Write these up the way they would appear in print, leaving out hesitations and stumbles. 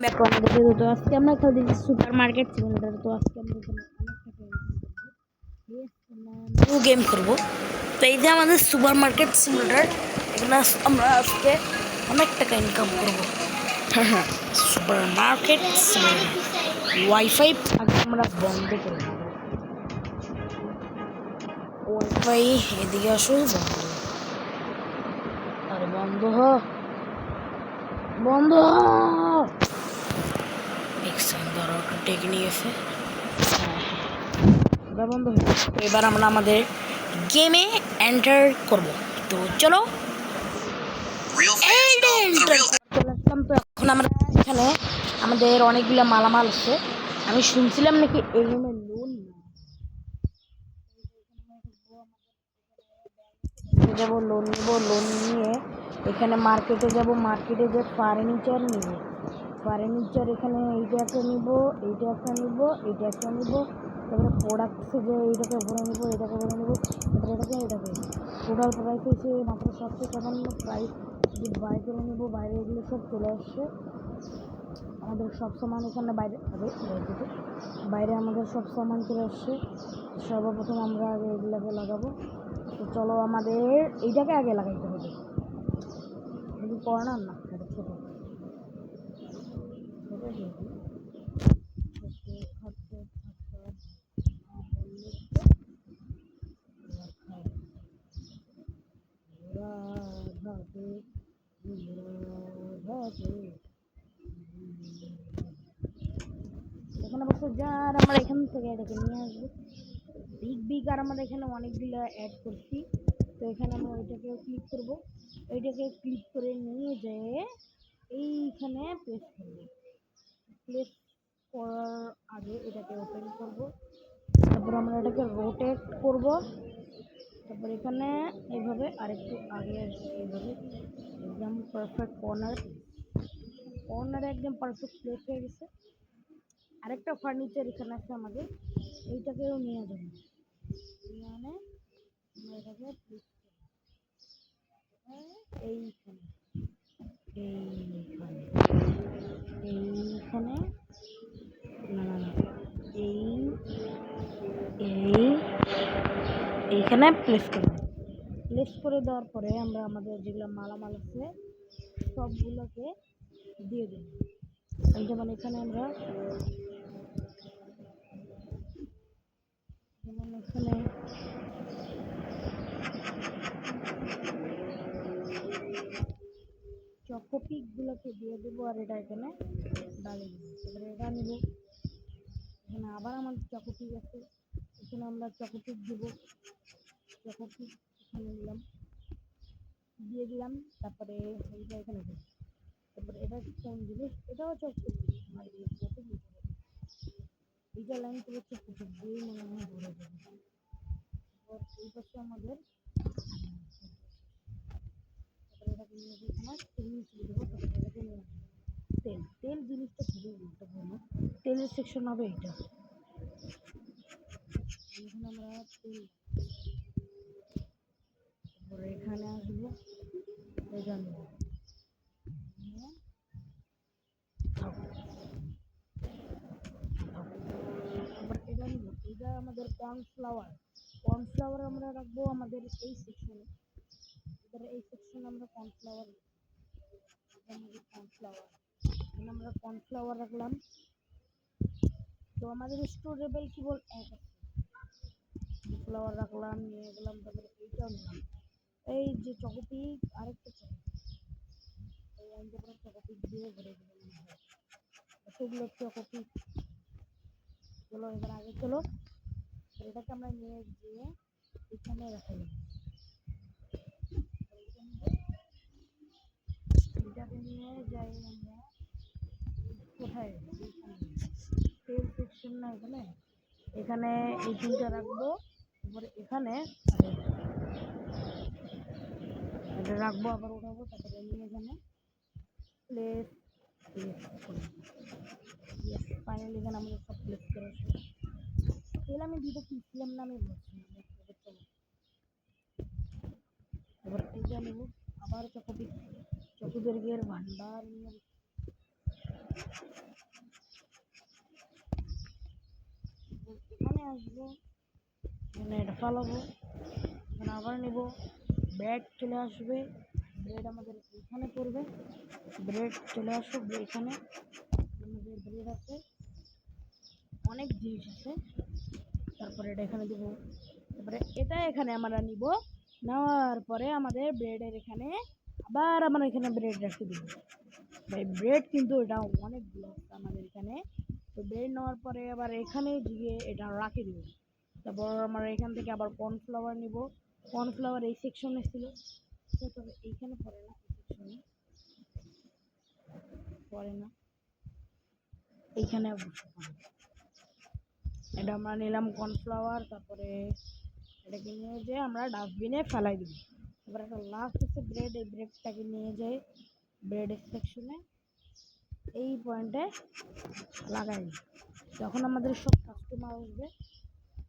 Back to আমাদের video. তো আজকে আমরা খেলতেছি সুপার মার্কেট সিমুলেটর। তো আজকে আমরা এখানে নিউ গেম করবো। তো এই যে আমাদের সুপার মার্কেট সিমুলেটর, এখানে আমরা আজকে অনেক টাকা ইনকাম করবো। হ্যাঁ হ্যাঁ, সুপার মার্কেট সিমুলেটর ওয়াইফাই আগে আমরা বন্ধ করবো। ওয়াইফাই এদিকে আসো, বন্ধ। আরে বন্ধ হ, বন্ধ হ। টেকে নিয়ে গেছে, বন্ধ হয়ে গেছে। তো এবার আমরা আমাদের গেমে এন্টার করব। তো চলো চলে আসলাম। তো এখন আমরা এখানে আমাদের অনেকগুলো মালামাল আছে। আমি শুনছিলাম নাকি এই গেমে লোন যাব, লোন নেবো। লোন নিয়ে এখানে মার্কেটে যাব, মার্কেটে যে ফার্নিচার নিব, ফার্নিচার এখানে এইটা একটা নিব, এইটা একটা নিব, এইটা একটা নিব। তারপরে প্রোডাক্টস যে এইটাকে ভরে নিব, এটাকে ভরে নিব, তারপরে এটাকে টোটাল প্রাইস হচ্ছে মাত্র 750 প্রাইস। যদি বাই করে নেব, বাইরে এগুলো সব চলে আসছে। আমাদের সব সামান এখানে বাইরে হবে, বাইরে আমাদের সব সামান চলে আসছে। সর্বপ্রথম আমরা আগে এগুলোকে লাগাবো। তো চলো আমাদের এইটাকে আগে লাগাইতে হবে। যদি কর্নার না ছোটো ছোটো এখানে বসে যার আমরা এখান থেকে এটাকে নিয়ে আসবো। বিগ আর আমরা এখানে অনেকগুলো অ্যাড করছি। তো এখানে আমরা ওইটাকে ক্লিক করব, এইটাকে ক্লিক করে নিয়ে যেয়ে এইখানে প্লেস করবো। প্লেস করার আগে এটাকে ওপেন করব, তারপর আমরা এটাকে রোটেট করব। তারপর এখানে এইভাবে আরেকটু আগে আসবে, এইভাবে একদম পারফেক্ট কর্নারে একদম পারফেক্ট প্লেস হয়ে গেছে। আরেকটা ফার্নিচার এখানে আছে আমাদের, এইটাকেও নিয়ে যাবো। নিয়ে আনে আমরা এটাকে প্লেস করব এইখানে, এইখানে, এইখানে, না না না, এইখানে প্লেস করব। প্লেস করে দেওয়ার পরে আমরা আমাদের যেগুলো মালামাল আছে সবগুলোকে দিয়ে দেব। যেমন এখানে আমরা এখানে চকোপিকগুলোকে দিয়ে দেবো, আর এটা এখানে ডালিয়ে দেবো। এবারে এটা নেব, এখানে আবার আমাদের চকোপিক আছে, এখানে আমরা চকোপিক দেবো। চকোপিক এখানে নিলাম, দিয়ে দিলাম। তারপরে এইটা এখানে দেবো। তারপরে এটা কোন জিনিস, এটাও চকোপিক। এইটা লাইন করে চকোপিক দিয়ে মনে হয় ভরে দেবো। এই পাশে আমাদের এটাকে নিয়ে এখানে তেল মিশিয়ে দেবো। তারপরে এটাকে নিয়ে তেল তেল জিনিসটা খুবই গুরুত্বপূর্ণ। তেলের সেকশন হবে এটা। এখানে আমরা তেল, তারপরে এখানে আসবো, এটা নেব, তারপর এটা নেব। এটা আমাদের কর্নফ্লাওয়ার। কর্নফ্লাওয়ার আমরা রাখবো আমাদের এই সেকশনে। এবার এই সেকশনে আমরা কর্নফ্লাওয়ার, কর্নফ্লাওয়ার এখানে আমরা কর্নফ্লাওয়ার রাখলাম। তো আমাদের স্টোরেবল কেবল এক আছে, কর্নফ্লাওয়ার রাখলাম, নিয়ে গেলাম। তারপরে এইটাও নিলাম, এই যে চকোপিক, আরেকটা চকোপিক, এই আইনটা করে চকোপিক দিয়ে ভরে দিলাম। এতগুলো চকোপিক। চলো এবার আগে চলো, এটাকে আমরা নিয়ে গিয়ে এখানে রাখলাম। এটাকে নিয়ে যাই আমরা কোথায়, তেল সেকশন না এখানে, এখানে এই তিনটা রাখবো। তারপরে এখানে এটা রাখবো, আবার উঠাবো। তারপরে নিয়ে এখানে প্লেস প্লেস করবো। ফাইনালি এখানে আমাদের সব প্লেস করা শেষ। তেল আমি দিতে কিনছিলাম না, আমি বলছি এবার এইটা নেবো। আবার চকোপিকের ভান্ডার নিয়ে এখানে আসবো, এখানে এটা ফালাবো, এখানে আবার নিব, ব্রেড চলে আসবে, ব্রেড আমাদের এখানে পড়বে, ব্রেড চলে আসবে এখানে, আমাদের ব্রেড আছে, অনেক জিনিস আছে। তারপরে এটা এখানে দেবো, তারপরে এটা এখানে আমরা নিব, নেওয়ার পরে আমাদের ব্রেডের এখানে আবার আমরা এখানে ব্রেড রাখতে দেবো। ভাই ব্রেড কিন্তু এটা অনেকগুলো আছে আমাদের এখানে। তো ব্রেড নেওয়ার পরে আবার এখানে গিয়ে এটা রাখে দিব। তারপর আমরা এখান থেকে আবার কর্নফ্লাওয়ার নিব, কর্নফ্লাওয়ার এই সেকশনে ছিল, তবে এইখানে পড়ে না, এই সেকশনে পড়ে না, এইখানে অবশ্য পড়ে। এটা আমরা নিলাম কর্নফ্লাওয়ার, তারপরে এটাকে নিয়ে যেয়ে আমরা ডাস্টবিনে ফেলাই দিব। তারপরে একটা লাস্ট হচ্ছে ব্রেড, এই ব্রেডটাকে নিয়ে যাই ব্রেডের সেকশনে, এই পয়েন্টে লাগাই দিই। যখন আমাদের সব কাস্টমার আসবে,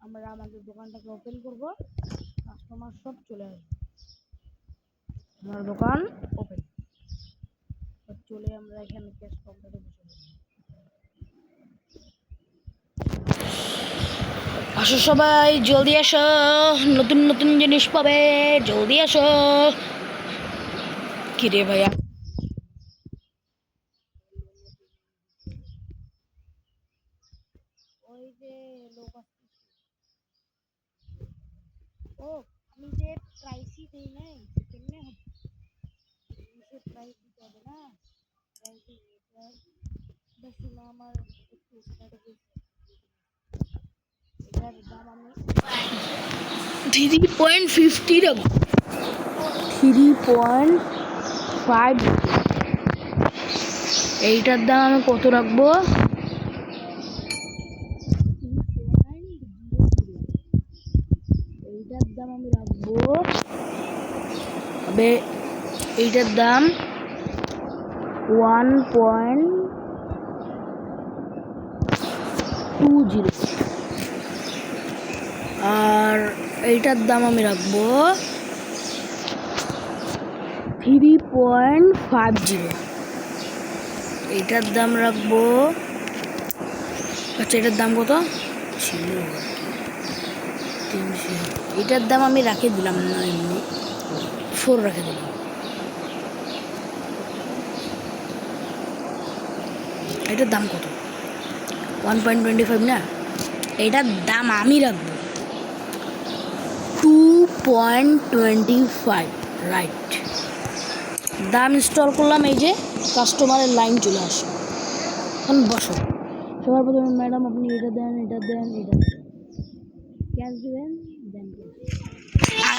আমরা আমাদের দোকানটাকে ওপেন করব, কাস্টমার সব চলে আসবে, আমার দোকান ওপেন চলে, আমরা এখানে ক্যাশ কাউন্টারে বসে যাবো। আসো সবাই, জলদি আসো, নতুন নতুন জিনিস পাবে, জলদি আসো। কিরে ভাইয়া, ওই যে লোক আসছে, ও আমি যে প্রাইসই দিই নাই, কেমনে হবে, জিনিসের প্রাইস দিতে হবে না, প্রাইস দেখুন আমার একটু এটার দাম আমি 3.50 রাখবো, 3.5। এইটার দাম আমি কত রাখবো, এইটার দাম আমি রাখবো, তবে এইটার দাম 1.20, আর এইটার দাম আমি রাখবো 3.50। এইটার দাম রাখবো, আচ্ছা এটার দাম কত ছিল 300, এটার দাম আমি রাখে দিলাম না, এমনি 4 রাখে দিলাম। এটার দাম কত, 1.25 না, এটার দাম আমি রাখবো 2.25, রাইট। দাম ইনস্টল করলাম, এই যে কাস্টমারের লাইন চলে আসে। এখন বসো, সবার প্রথমে ম্যাডাম আপনি এটা দেন, এটা দেন, এটা দেন, ক্যাশ দেবেন, দেন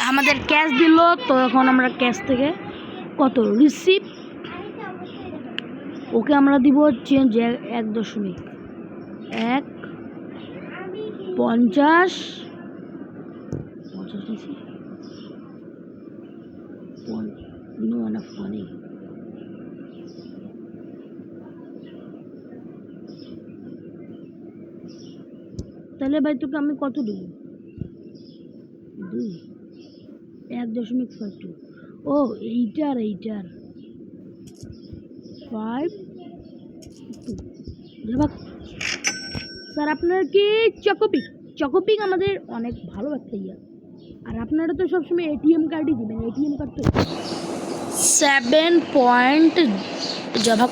আমাদের ক্যাশ দিল। তো এখন আমরা ক্যাশ থেকে কত রিসিভ, ওকে আমরা দিব চেঞ্জ 1.150, তাহলে ভাই তোকে আমি কত দেবো, 1.52। ও এইটার 5 স্যার আপনার কি চকোপিক আমাদের অনেক ভালো একটা ইয়া, আর আপনারা তো সবসময় এটিএম কার্ডই দিবেন, এটিএম কার্ড তো 7 পয়েন্ট জবাব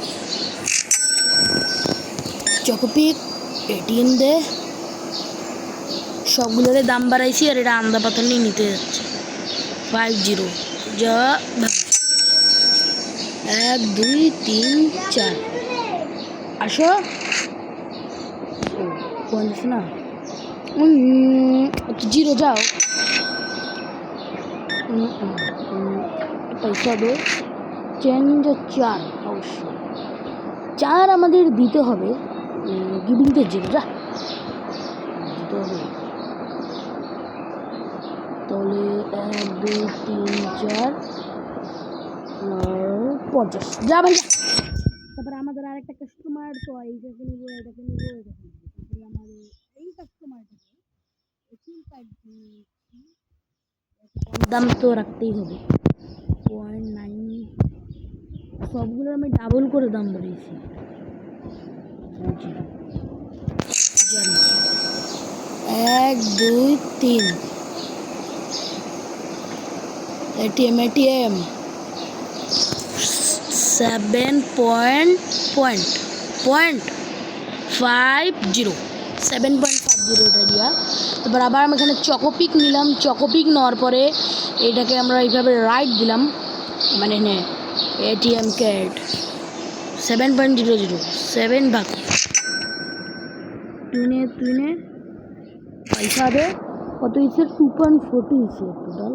চকোপিক এটিএম দে, সবগুলোর দাম বাড়াইছি, আর এটা আন্দা পাথর নিয়ে নিতে যাচ্ছে 50 যা 1 2 3 4 আসো, পঞ্চাশ না, 0 যাও, পয়সা দে, চেঞ্জ 4, অবশ্যই 4 আমাদের দিতে হবে, গিভিং তো 0 যা দিতে হবে, তাহলে 1 2 3 4 আর 50 যা ভাই। তারপরে আমাদের আরেকটা কাস্টমার, তো এইটাকে নিবো, এটাকে নিবো, এটাকে নিবো, তারপরে আমাদের এই কাস্টমারটাকে দাম তো রাখতেই হবে 0.9, সবগুলোর আমি ডাবল করে দাম বাড়িয়েছি, 1 2 3 ATM 7.50 7.50 এটা দিয়া। তারপর আবার আমি এখানে চকোপিক নিলাম। চকোপিক নেওয়ার পরে এটাকে আমরা এইভাবে রাইট দিলাম, মানে ATM কার্ড 7.00 7 ভাগ তুই পয়সা দে কত হয়েছে 2.40 হয়েছে টোটাল।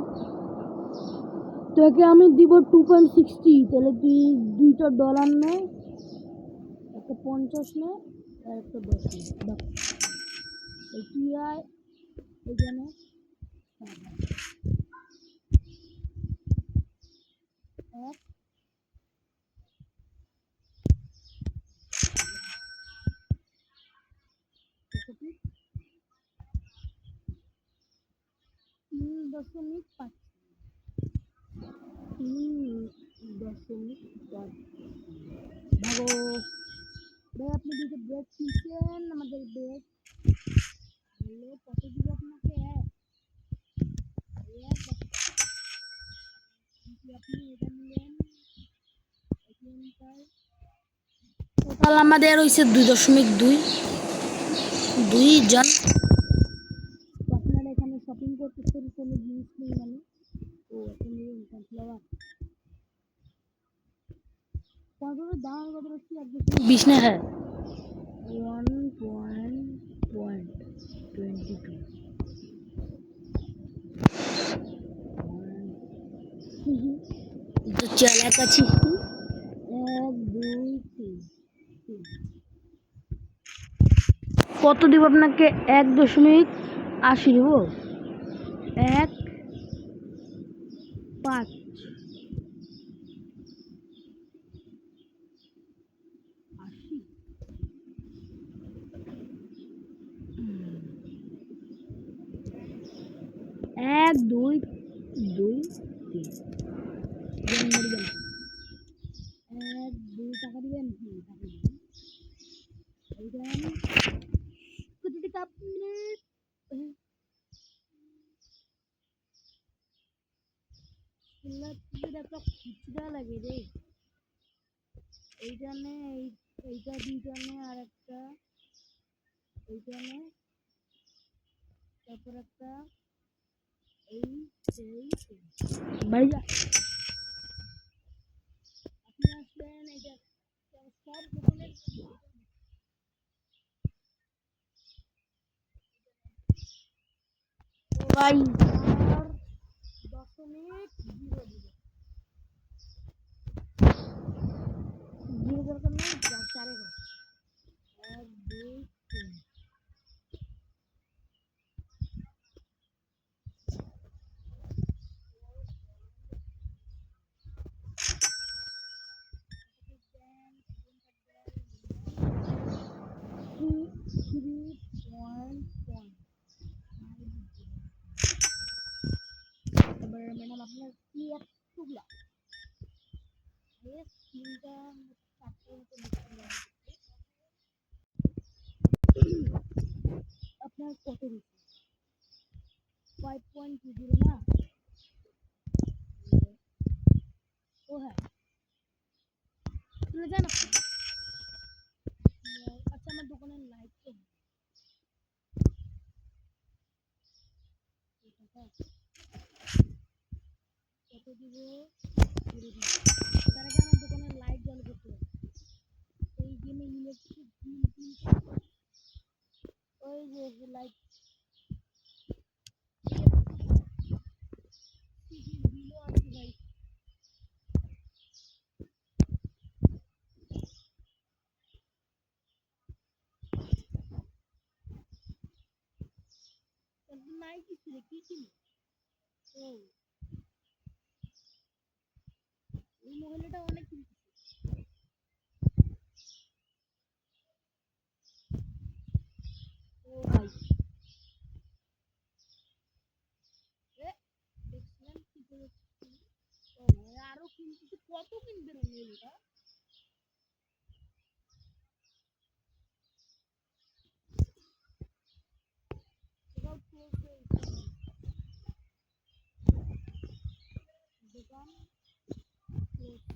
তোকে আমি দিব 2.60, তাহলে তুই $2 নে, একটা 50 নে আর একটা 10 নে। এটিআই এখানে এক 3.5 3.5 ভাগো। ভাই আপনি যদি ব্রেক কিনছেন আমাদের ব্রেক হলে কত দিব আপনাকে? আপনি এটা নিলেন টোটাল আমাদের হয়েছে 2.2 জন। আপনারা এখানে শপিং করতেছেন কোনো জিনিস নেই মানে ও এখন ফ্লাওয়ার দাম কত হচ্ছে 1.20 না? হ্যাঁ 1.22 তো চলা কাছি 1 2 3 কত দিব আপনাকে? 1.80 দিব। 1 5 80 1 2 2 3 1 2 টাকা দিবেন। টাকা দিবেন এইখানে কত টাকা আপনি একটা খুচরা লাগে রে এইখানে। এইটা দুইখানে আর একটা এইখানে, তারপর একটা এই বাড়ি যা আপনি আসলেন। এইটা সব দোকানের ভাই 4.0 দিবে। জিরো দরকার নেই, 4 1 2 3 ম্যাডাম আপনার কি একটুগুলা তিনটা আপনার কত দিচ্ছে? 5.20 না? ও হ্যাঁ চলে যান আপনি। আচ্ছা আমার দোকানের লাইট তো কত দিব? তার আগে আমার দোকানের লাইট চালু করতে হবে। এই জন্য ইলেকট্রিক বিল ওই যে লাইট বিলও আছে ভাই। নাই কিছু রে কি কিনি? ও এই মহিলাটা অনেক কিছু। ও ভাই এ দেখছিলাম কি করে। ও আরো কিনতে কত কিনবে রে মহিলাটা? দোকান close।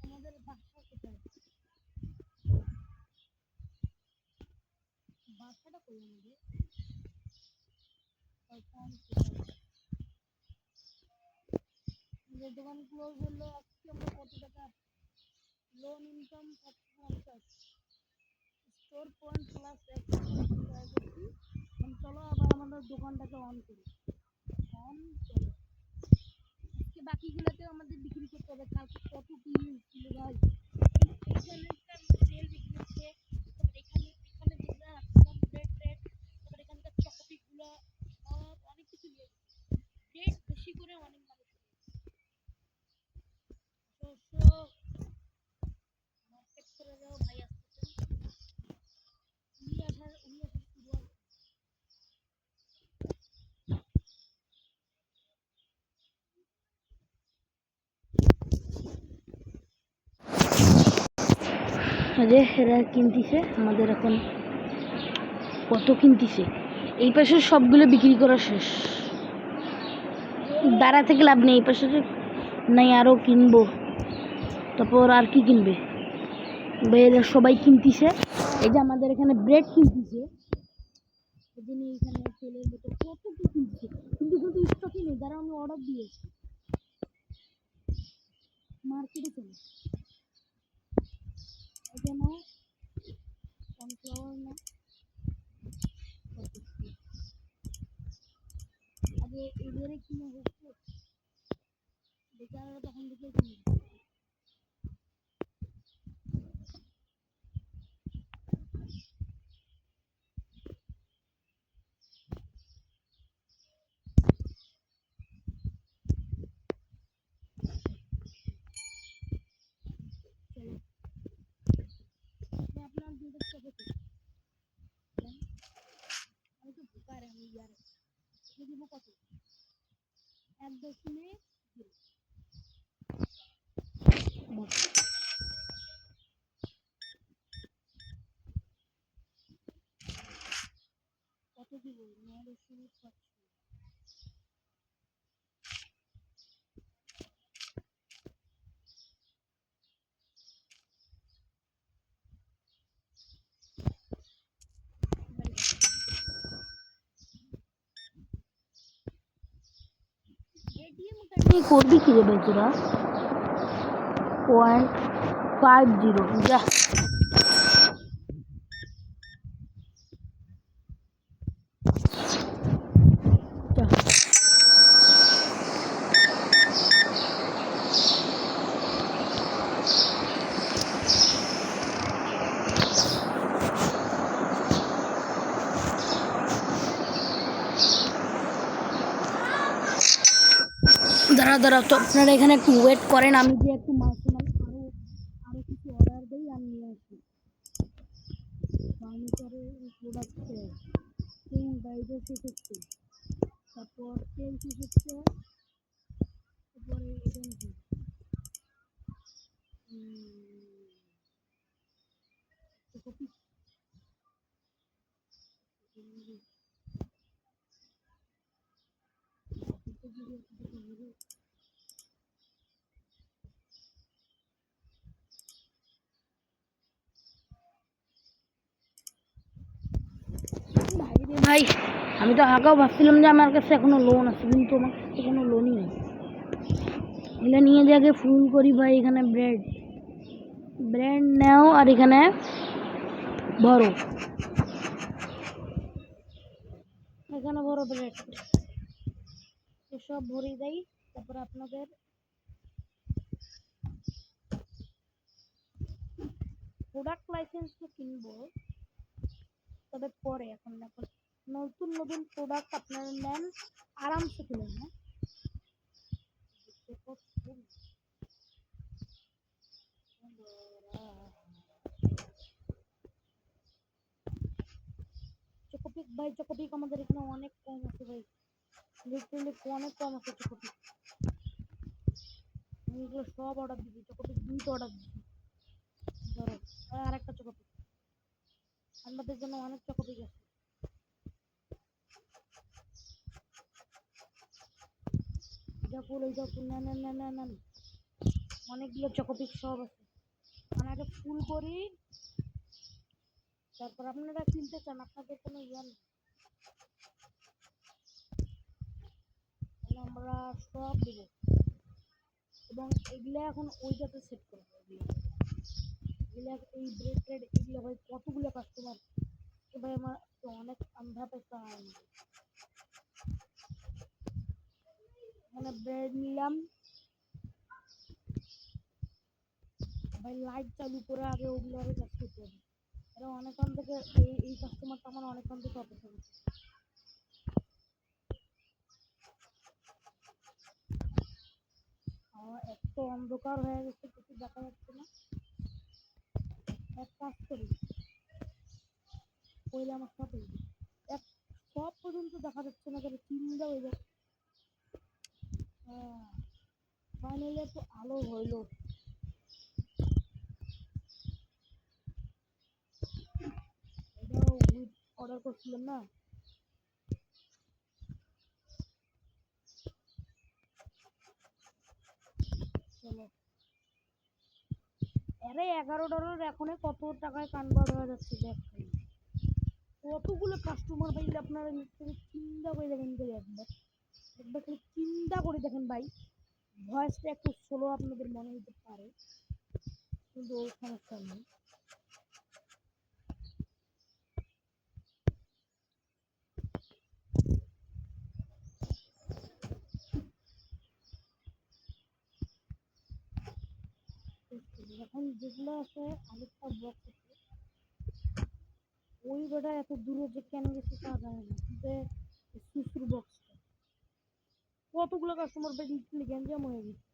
আমাদের বাসা কোথায়? বাসাটা কই আমাদের? আমাদের দোকান ক্লোজ হলো আজকে। আমরা কত টাকা loan income 50 store point plus 1 করছি। চলো আবার আমাদের দোকানটাকে অন করি। অন চলো, আজকে বাকিগুলোতেও আমাদের বিক্রি করতে হবে। কালকে কত কি ছিল ভাই, এখানে তেল বিক্রি হচ্ছে, তারপর এখানে এখানে যেগুলো রাখছিলাম ব্রেড ট্রেড, তারপর এখানকার চকোপিক গুলো সব অনেক কিছু নিয়ে গেছে। ব্রেড বেশি করে অনেক মানুষ মার্কেট করে যাও ভাই আসতেছে। উনি আসার শুরু হবে। যে এরা কিনতেছে আমাদের এখন কত কিনতেছে। এই পাশে সবগুলো বিক্রি করা শেষ, দাঁড়া থেকে লাভ নেই। এই পাশে নাই আরও কিনবো, তারপর আর কি কিনবে এরা সবাই কিনতেছে। এই যে আমাদের এখানে ব্রেড কিনতেছে, এখানে তেলের বোতল কত কি কিনতেছে, কিন্তু কিন্তু স্টকই নেই। যারা আমি অর্ডার দিয়েছি মার্কেটে চলে কেন কর্নফ্লাওয়ার না, আগে এবারে কিনে হচ্ছে বেচারা তখন থেকে কিনে। আপনার দুধের চোখে আমি তো বোকার, আমি ইয়ার দিব কত 1.0 কত দিব 9.5। এটিএম কার্ড করবি কি রে ভাই তোরা? 0.50 যা দাঁড়া দাঁড়া, তো আপনারা এখানে একটু ওয়েট করেন, আমি যে একটু মাছ আরো কিছু অর্ডার দিই আর নিয়ে আসি। ফার্নিচারের প্রোডাক্ট বাইরে শেষ, তারপর তেল শেষ হচ্ছে, তারপরে এটা নিতে কপি ভাই। আমি তো আগাও ভাবছিলাম যে আমার কাছে এখনো লোন আছে, কিন্তু আমার কাছে কোনো লোনই নেই। এগুলো নিয়ে যে আগে ফুল করি ভাই। এখানে ব্র্যান্ড নেও আর এখানে ভরো, এখানে ভরো ব্র্যান্ড, এসব ভরে দেয়। তারপর আপনাদের প্রোডাক্ট লাইসেন্স তো কিনবো, তবে পরে। এখন নতুন নতুন প্রোডাক্ট আপনারা নেন, আরামসে কিনেন। না চকোপিক ভাই, চকোপিক আমাদের এখানে অনেক কম আছে ভাই, লিটারালি অনেক কম আছে চকোপিক। আমি এগুলো সব অর্ডার দিচ্ছি, চকোপিক 2টা অর্ডার দিচ্ছি। ধরো আর একটা চকোপিক, আমাদের জন্য অনেক চকোপিক আছে। এইটা ফুল না না না না না অনেকগুলো চকোপিক সব আছে। আমি আগে ফুল করি, তারপর আপনারা কিনতে চান, আপনাদের কোনো ইয়া নেই। আমরা সব দেবো এবং এগুলো এখন ওইটাতে সেট করবো। এগুলো এই ব্রেড ট্রেড এগুলো ভাই কতগুলো কাস্টমার, ভাই আমার তো অনেক আন্ধা পেশা। মানে ব্রেড নিলাম ভাই, লাইট চালু করে আগে ওগুলো আগে কাজ করতে হবে। এটা অনেকক্ষণ থেকে এই কাস্টমারটা আমার অনেকক্ষণ থেকে অপেক্ষা করছে। এত অন্ধকার হয়ে গেছে, কিছু দেখা যাচ্ছে না। এক কাজ করি, পয়লা আমার সাথে এক সব পর্যন্ত দেখা যাচ্ছে না, তাহলে চিন্তা হয়ে যাচ্ছে। ফাইনালি একটু আলো হইলো। এটাও উইথ অর্ডার করছিলাম না। চলো, আরে $11 এখন কত টাকায় কনভার্ট হয়ে যাচ্ছে দেখ। কতগুলো কাস্টমার পাইলে আপনারা চিন্তা করে দেখেন তো একবার, একবার খালি চিন্তা করে দেখেন ভাই। ভয়েসটা একটু স্লো আপনাদের মনে হতে পারে, কিন্তু সমস্যা নেই। এখন যেগুলো আছে আরেকটা বক্স আছে, ওই বেটা এত দূরে যে কেন গেছে তা জানে না, যে সুসুর বক্সটা কতগুলো কাস্টমার বেশ লিখলে গ্যাঞ্জাম হয়ে গেছে।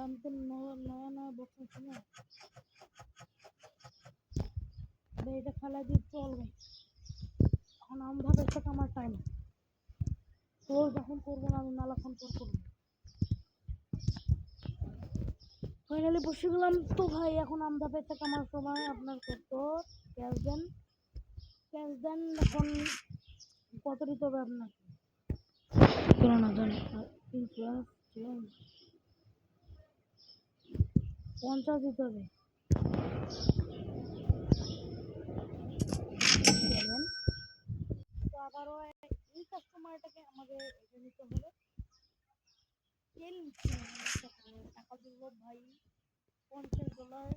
আমি তো নয়া নয়া বক্স আছে না, এটা খেলা দিয়ে চলবে। এখন আমরা বেশি আমার টাইম, তোর যখন করবো না আমি মেলাক্ষণ তোর করবো। ফাইনালি বসে গেলাম তো ভাই, এখন আমরা পেতে কামার সময় আপনার কত ক্যাশ দেন, ক্যাশ দেন। এখন কত দিতে হবে আপনাকে? না জানি 50 দিতে হবে। তো আবারও এই কাস্টমারটাকে আমাদের এটা নিতে হবে। তেল টাকা দিব ভাই $50।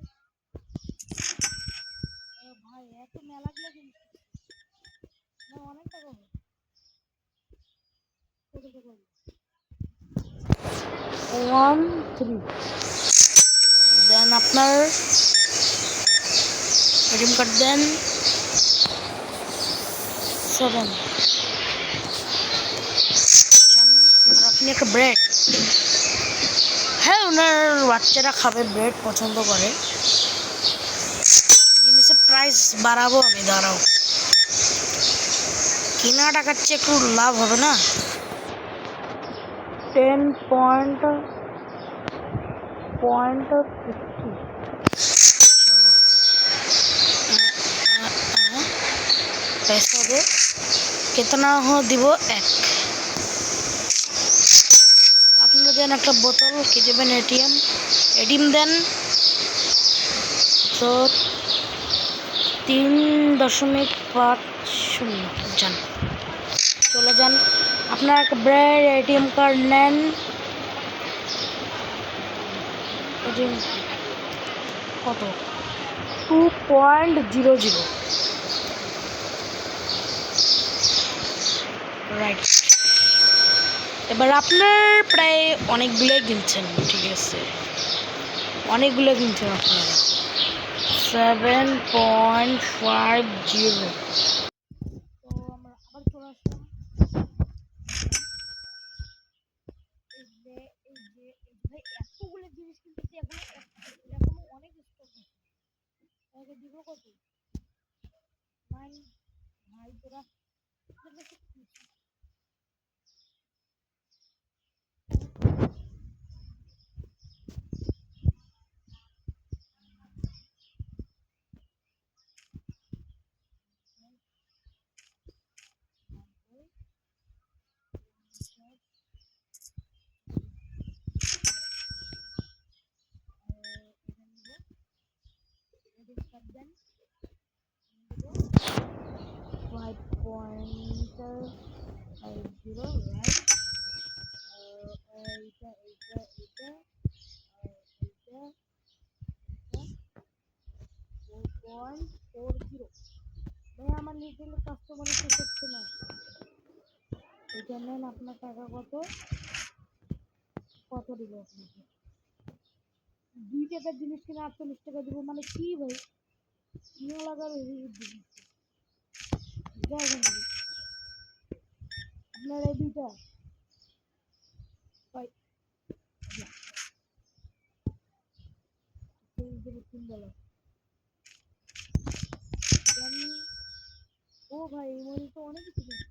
ভাই এত মেলা গুলো কিন্তু অনেক টাকা হবে। 13 দেন আপনার রিম কার্ড দেন 7 আর আপনি একটা ব্রেড। হ্যাঁ, ওনার বাচ্চারা খাবে, ব্রেড পছন্দ করে। জিনিসের প্রাইস বাড়াবো আমি, দাঁড়াও। কেনা টাকার চেয়ে একটু লাভ হবে না? 10.50 पैसा दो कितना हो দিব 1 আপনারা দেন একটা বোতল, কি দেবেন? এটিএম দেন। তো 3.50 যান, চলে যান। আপনার একটা ব্রেড এটিএম কার্ড নেন। কত? 2.00 রাইট। এবার আপনার প্রায় অনেকগুলোই কিনছেন, ঠিক আছে, অনেকগুলো কিনছেন আপনারা। 7.50। তো আমরা আবার চলে আসলাম। ভাই এতগুলো জিনিস কিনতেছি, এখনো অনেক স্টক আছে। দিব কত? ভাই তোরা 5.50 রাইট। এইটা এইটা এইটা এইটা 4.40। ভাই আমার লিটল কাস্টমার এসে করছে না। এটা নেন, আপনার টাকা কত? কত দিব আপনাকে? 2 টাকার জিনিস কিনে 48 টাকা দিব মানে কি ভাই? নিয়ে লাগার আপনার এই দুইটা ভাই $3 জানি। ও ভাই এই মনে তো অনেক কিছু দিচ্ছে।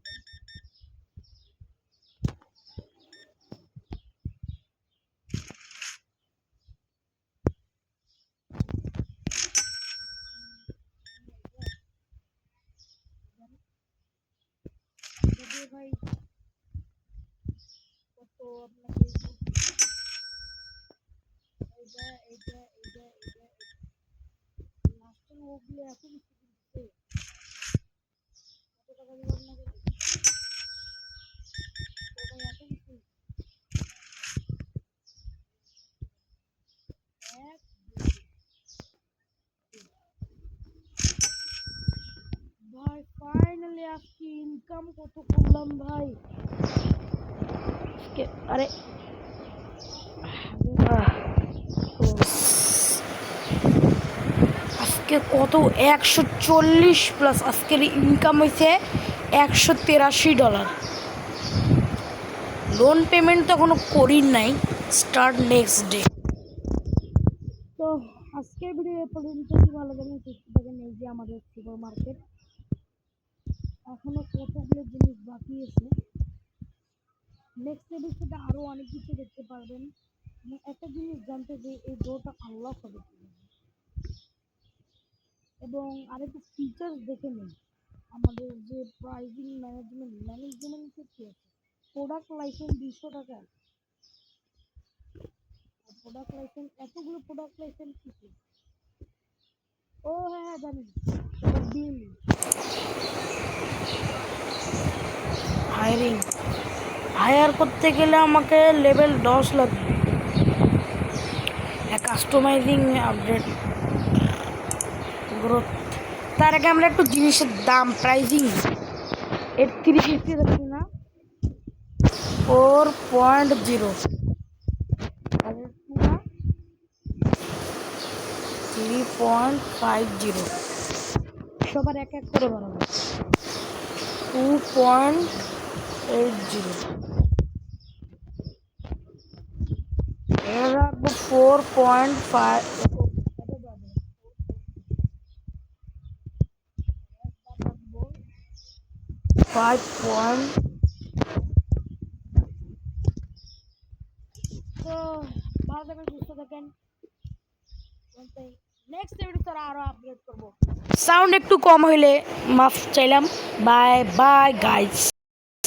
যদি ভাই কত আপনাকে এইটা এইটা এইটা এইটা লাস্টের ওগুলো এত কিছু দিচ্ছে। কত টাকা দিব আপনাকে? তো ভাই এত কিছু এক ভাই ফাইনালি আজকে ইনকাম কত করলাম ভাই আজকে। আরে আজকে কত 140 প্লাস আজকের ইনকাম হয়েছে $183। লোন পেমেন্ট তো এখনো করি নাই, স্টার্ট নেক্সট ডে। তো আজকের ভিডিও এ পর্যন্ত। কি ভালো লাগলে সুস্থ থাকেন। এই যে আমাদের সুপার মার্কেট, এখনো কতগুলো জিনিস বাকি আছে। নেক্সট এপিসোডে আরো অনেক কিছু দেখতে পারবেন। একটা জিনিস জানতে যে এই ডোরটা আনলক হবে কিভাবে, এবং আরেকটু ফিচার্স দেখে নিন। আমাদের যে প্রাইজিং ম্যানেজমেন্ট কি আছে, প্রোডাক্ট লাইসেন্স 200 টাকা। প্রোডাক্ট লাইসেন্স এতগুলো প্রোডাক্ট লাইসেন্স কিছু। ও হ্যাঁ হ্যাঁ জানি। বিল হায়ারিং, হায়ার করতে গেলে আমাকে লেভেল 10 লাগবে। Customising update growth. তার আগে আমরা একটু জিনিসের দাম প্রাইজিং এর 350 দেখছি না 4.0 3.50 সবার এক এক করে বাড়াবো। 2.80 এর রাখবো 4.5 5. তো ভালো থাকেন, সুস্থ থাকেন। নেক্সট ভিডিওতে আরো আপডেট করব। সাউন্ড একটু কম হইলে মাফ চাইলাম। Bye bye guys.